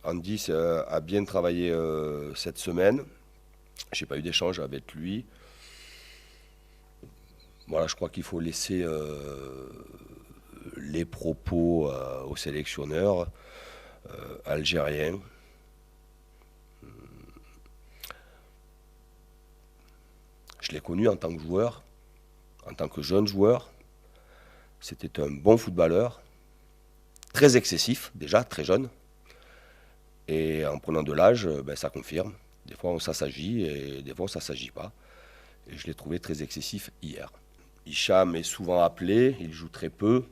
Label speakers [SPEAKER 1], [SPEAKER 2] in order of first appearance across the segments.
[SPEAKER 1] Andy a bien travaillé cette semaine. Je n'ai pas eu d'échange avec lui. Voilà, je crois qu'il faut laisser les propos au sélectionneur algérien. Je l'ai connu en tant que joueur, en tant que jeune joueur. C'était un bon footballeur, très excessif déjà, très jeune. Et en prenant de l'âge, ça confirme. Des fois, on s'assagit et des fois, on ne s'assagit pas. Et je l'ai trouvé très excessif hier. Hicham est souvent appelé, il joue très peu,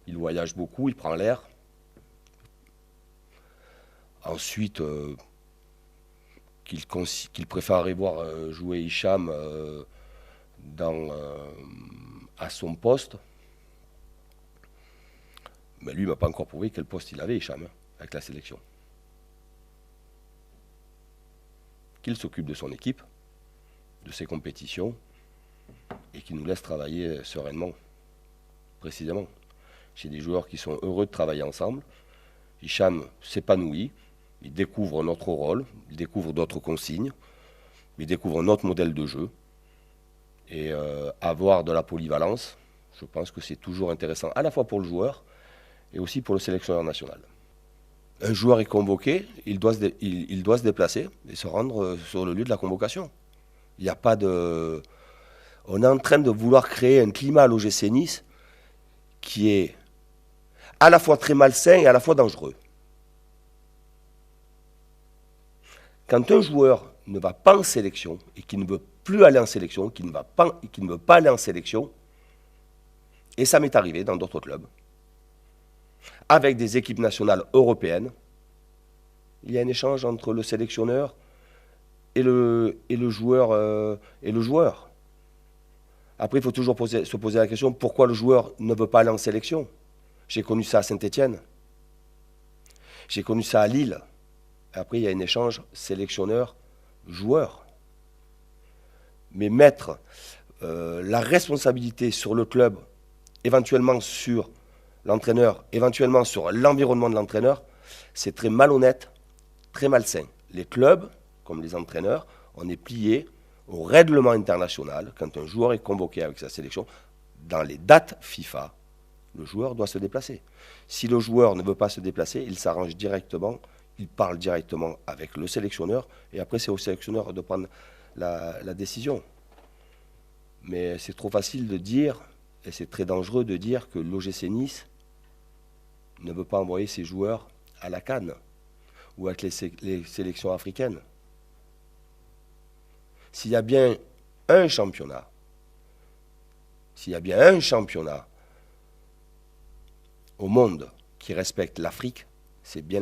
[SPEAKER 1] il voyage beaucoup, il prend l'air. Ensuite, qu'il préférerait voir jouer Hicham à son poste. Mais lui, il ne m'a pas encore prouvé quel poste il avait, Hicham, avec la sélection. Qu'il s'occupe de son équipe, de ses compétitions, et qu'il nous laisse travailler sereinement, précisément. J'ai des joueurs qui sont heureux de travailler ensemble. Hicham s'épanouit, il découvre notre rôle, il découvre d'autres consignes, il découvre notre modèle de jeu. Et avoir de la polyvalence, je pense que c'est toujours intéressant, à la fois pour le joueur et aussi pour le sélectionneur national. Un joueur est convoqué, il doit se déplacer et se rendre sur le lieu de la convocation. Il n'y a pas de... On est en train de vouloir créer un climat à l'OGC Nice qui est à la fois très malsain et à la fois dangereux. Quand un joueur ne va pas en sélection et qui ne veut plus aller en sélection, qui ne veut pas aller en sélection, et ça m'est arrivé dans d'autres clubs, avec des équipes nationales européennes, il y a un échange entre le sélectionneur et le joueur. Après, il faut toujours se poser la question, pourquoi le joueur ne veut pas aller en sélection? J'ai connu ça à Saint-Étienne. J'ai connu ça à Lille. Après, il y a un échange sélectionneur-joueur. Mais mettre la responsabilité sur le club, éventuellement sur l'entraîneur, éventuellement sur l'environnement de l'entraîneur, c'est très malhonnête, très malsain. Les clubs, comme les entraîneurs, on est pliés au règlement international. Quand un joueur est convoqué avec sa sélection, dans les dates FIFA, le joueur doit se déplacer. Si le joueur ne veut pas se déplacer, il s'arrange directement, il parle directement avec le sélectionneur, et après c'est au sélectionneur de prendre la décision. Mais c'est trop facile de dire, et c'est très dangereux de dire que l'OGC Nice ne veut pas envoyer ses joueurs à la CAN ou avec les sélections africaines. S'il y a bien un championnat, au monde qui respecte l'Afrique, c'est bien